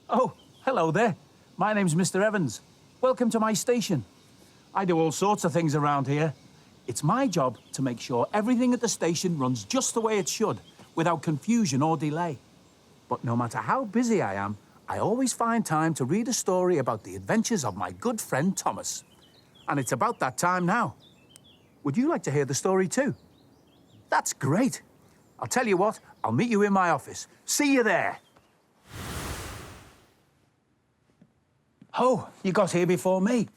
Oh, hello there. My name's Mr. Evans. Welcome to my station. I do all sorts of things around here. It's my job to make sure everything at the station runs just the way it should, without confusion or delay. But no matter how busy I am, I always find time to read a story about the adventures of my good friend Thomas. And it's about that time now. Would you like to hear the story too? That's great. I'll tell you what, I'll meet you in my office. See you there. Oh, you got here before me.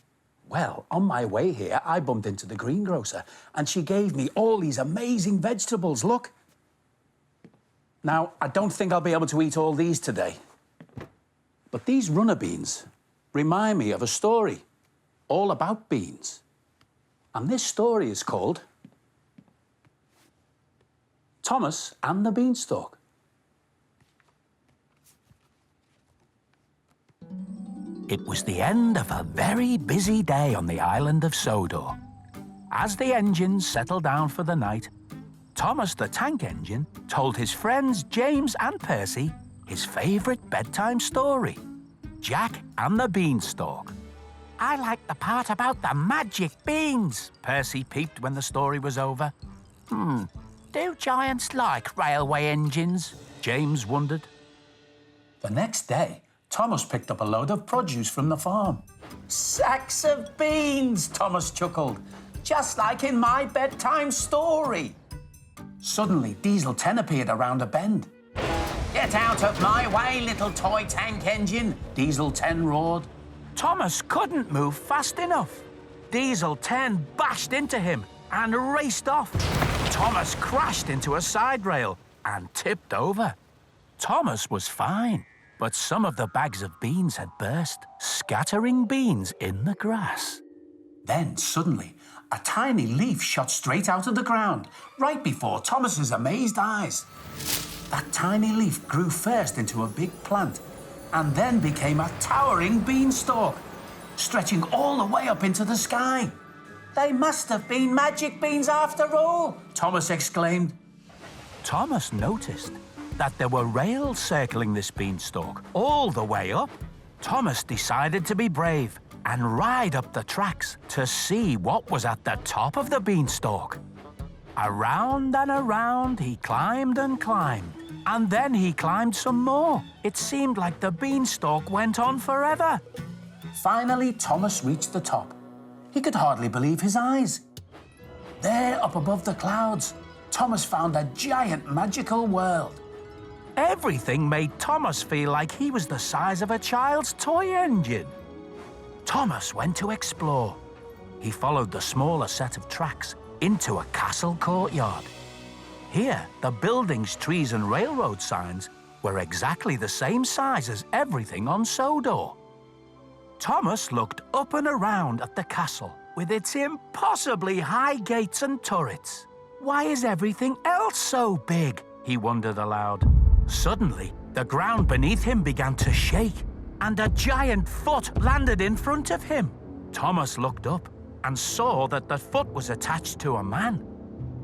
Well, on my way here, I bumped into the greengrocer, and she gave me all these amazing vegetables, look. Now, I don't think I'll be able to eat all these today. But these runner beans remind me of a story all about beans. And this story is called Thomas and the Beanstalk. It was the end of a very busy day on the island of Sodor. As the engines settled down for the night, Thomas the tank engine told his friends James and Percy his favourite bedtime story, Jack and the Beanstalk. I like the part about the magic beans, Percy peeped when the story was over. Do giants like railway engines? James wondered. The next day, Thomas picked up a load of produce from the farm. Sacks of beans, Thomas chuckled, just like in my bedtime story. Suddenly, Diesel 10 appeared around a bend. Get out of my way, little toy tank engine, Diesel 10 roared. Thomas couldn't move fast enough. Diesel 10 bashed into him and raced off. Thomas crashed into a side rail and tipped over. Thomas was fine, but some of the bags of beans had burst, scattering beans in the grass. Then, suddenly, a tiny leaf shot straight out of the ground, right before Thomas's amazed eyes. That tiny leaf grew first into a big plant, and then became a towering beanstalk, stretching all the way up into the sky. They must have been magic beans after all, Thomas exclaimed. Thomas noticed that there were rails circling this beanstalk all the way up. Thomas decided to be brave and ride up the tracks to see what was at the top of the beanstalk. Around and around he climbed and climbed, and then he climbed some more. It seemed like the beanstalk went on forever. Finally, Thomas reached the top. He could hardly believe his eyes. There, up above the clouds, Thomas found a giant magical world. Everything made Thomas feel like he was the size of a child's toy engine. Thomas went to explore. He followed the smaller set of tracks into a castle courtyard. Here, the buildings, trees and railroad signs were exactly the same size as everything on Sodor. Thomas looked up and around at the castle with its impossibly high gates and turrets. Why is everything else so big? He wondered aloud. Suddenly, the ground beneath him began to shake, and a giant foot landed in front of him. Thomas looked up and saw that the foot was attached to a man.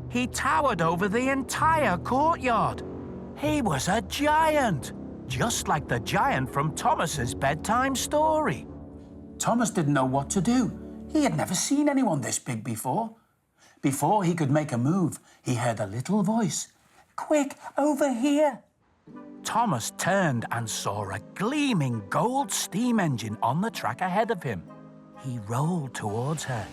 He towered over the entire courtyard. He was a giant, just like the giant from Thomas's bedtime story. Thomas didn't know what to do. He had never seen anyone this big before. Before he could make a move, he heard a little voice. Quick, over here. Thomas turned and saw a gleaming gold steam engine on the track ahead of him. He rolled towards her,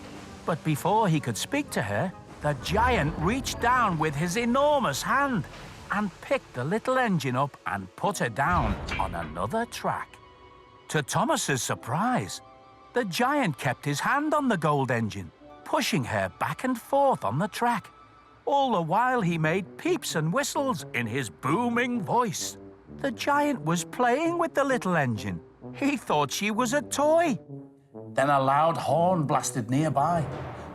but before he could speak to her, the giant reached down with his enormous hand and picked the little engine up and put her down on another track. To Thomas's surprise, the giant kept his hand on the gold engine, pushing her back and forth on the track. All the while he made peeps and whistles in his booming voice. The giant was playing with the little engine. He thought she was a toy. Then a loud horn blasted nearby.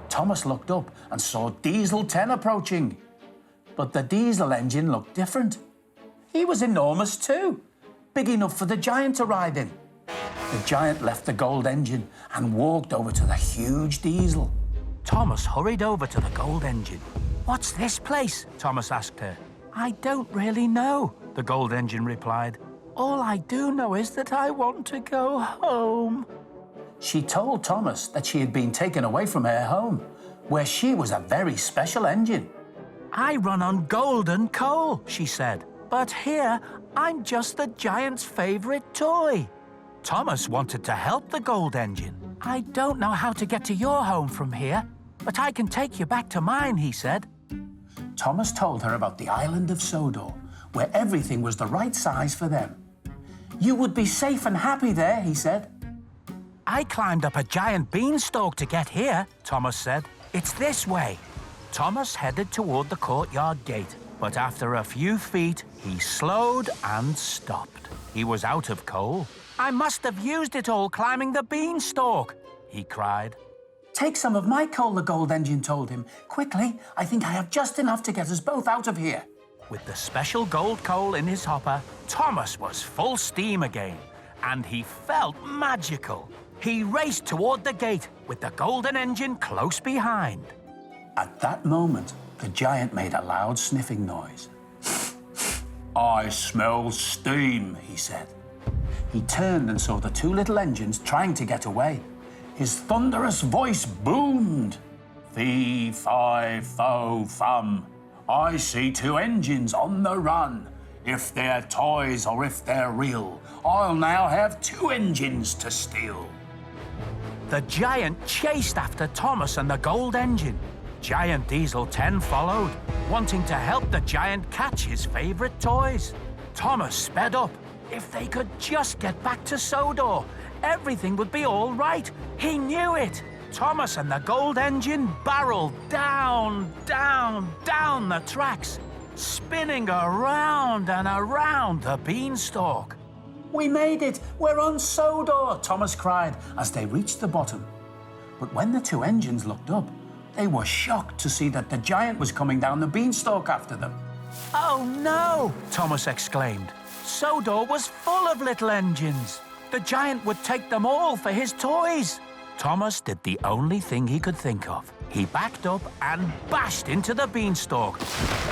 Thomas looked up and saw Diesel 10 approaching. But the diesel engine looked different. He was enormous too, big enough for the giant to ride in. The giant left the gold engine and walked over to the huge diesel. Thomas hurried over to the gold engine. What's this place? Thomas asked her. I don't really know, the gold engine replied. All I do know is that I want to go home. She told Thomas that she had been taken away from her home, where she was a very special engine. I run on golden coal, she said, but here I'm just the giant's favourite toy. Thomas wanted to help the gold engine. I don't know how to get to your home from here, but I can take you back to mine, he said. Thomas told her about the Island of Sodor, where everything was the right size for them. You would be safe and happy there, he said. I climbed up a giant beanstalk to get here, Thomas said. It's this way. Thomas headed toward the courtyard gate, but after a few feet, he slowed and stopped. He was out of coal. I must have used it all climbing the beanstalk, he cried. Take some of my coal, the gold engine told him. Quickly, I think I have just enough to get us both out of here. With the special gold coal in his hopper, Thomas was full steam again, and he felt magical. He raced toward the gate with the golden engine close behind. At that moment, the giant made a loud sniffing noise. I smell steam, he said. He turned and saw the two little engines trying to get away. His thunderous voice boomed. Fee, fi, fo, fum. I see two engines on the run. If they're toys or if they're real, I'll now have two engines to steal. The giant chased after Thomas and the gold engine. Giant Diesel 10 followed, wanting to help the giant catch his favourite toys. Thomas sped up. If they could just get back to Sodor, everything would be all right. He knew it. Thomas and the gold engine barreled down, down, down the tracks, spinning around and around the beanstalk. We made it! We're on Sodor, Thomas cried as they reached the bottom. But when the two engines looked up, they were shocked to see that the giant was coming down the beanstalk after them. Oh no! Thomas exclaimed. Sodor was full of little engines. The giant would take them all for his toys. Thomas did the only thing he could think of. He backed up and bashed into the beanstalk.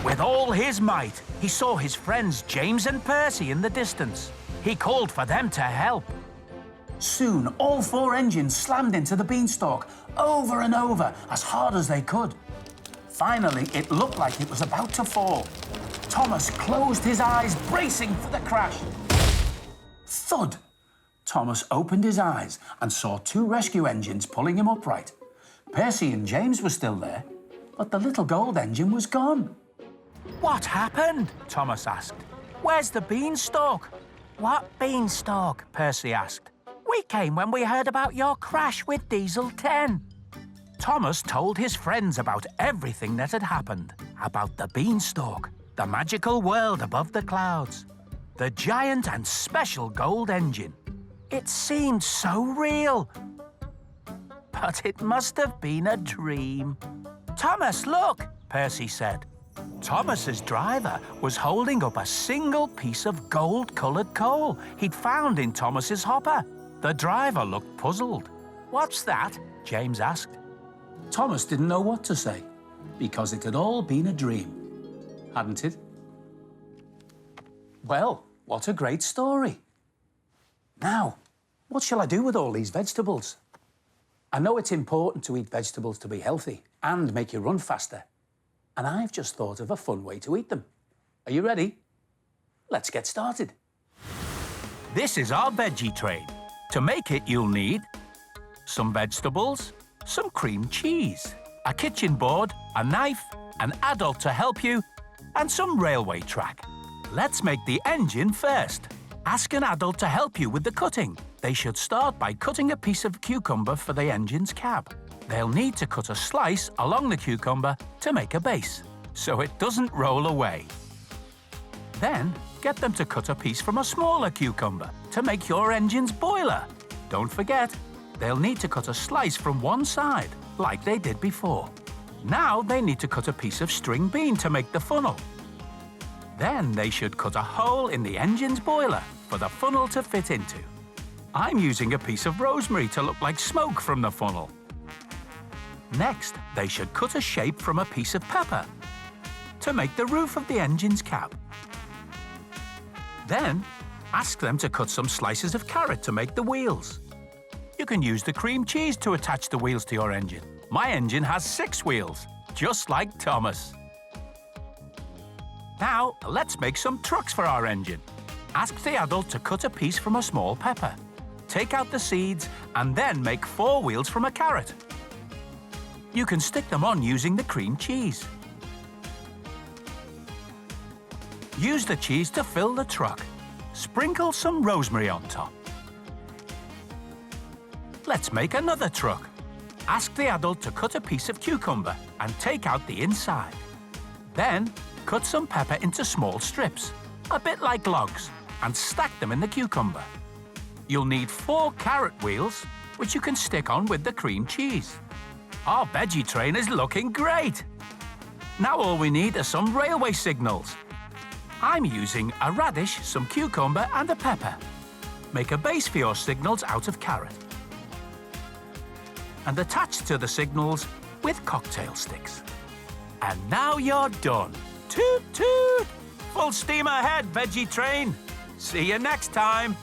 With all his might, he saw his friends James and Percy in the distance. He called for them to help. Soon, all four engines slammed into the beanstalk, over and over, as hard as they could. Finally, it looked like it was about to fall. Thomas closed his eyes, bracing for the crash. Thud! Thomas opened his eyes and saw two rescue engines pulling him upright. Percy and James were still there, but the little gold engine was gone. What happened? Thomas asked. Where's the beanstalk? What beanstalk? Percy asked. We came when we heard about your crash with Diesel 10. Thomas told his friends about everything that had happened, about the beanstalk, the magical world above the clouds, the giant and special gold engine. It seemed so real. But it must have been a dream. Thomas, look, Percy said. Thomas's driver was holding up a single piece of gold-coloured coal he'd found in Thomas's hopper. The driver looked puzzled. What's that? James asked. Thomas didn't know what to say, because it had all been a dream, hadn't it? Well, what a great story. Now, what shall I do with all these vegetables? I know it's important to eat vegetables to be healthy and make you run faster. And I've just thought of a fun way to eat them. Are you ready? Let's get started. This is our veggie train. To make it, you'll need some vegetables, some cream cheese, a kitchen board, a knife, an adult to help you, and some railway track. Let's make the engine first. Ask an adult to help you with the cutting. They should start by cutting a piece of cucumber for the engine's cab. They'll need to cut a slice along the cucumber to make a base, so it doesn't roll away. Then, get them to cut a piece from a smaller cucumber to make your engine's boiler. Don't forget, they'll need to cut a slice from one side, like they did before. Now they need to cut a piece of string bean to make the funnel. Then they should cut a hole in the engine's boiler for the funnel to fit into. I'm using a piece of rosemary to look like smoke from the funnel. Next, they should cut a shape from a piece of pepper to make the roof of the engine's cab. Then, Ask them to cut some slices of carrot to make the wheels. You can use the cream cheese to attach the wheels to your engine. My engine has 6 wheels, just like Thomas. Now, let's make some trucks for our engine. Ask the adult to cut a piece from a small pepper. Take out the seeds and then make 4 wheels from a carrot. You can stick them on using the cream cheese. Use the cheese to fill the truck. Sprinkle some rosemary on top. Let's make another truck. Ask the adult to cut a piece of cucumber and take out the inside. Then, cut some pepper into small strips, a bit like logs, and stack them in the cucumber. You'll need 4 carrot wheels, which you can stick on with the cream cheese. Our veggie train is looking great! Now all we need are some railway signals. I'm using a radish, some cucumber and a pepper. Make a base for your signals out of carrot. And attach to the signals with cocktail sticks. And now you're done. Toot toot! Full steam ahead, veggie train! See you next time!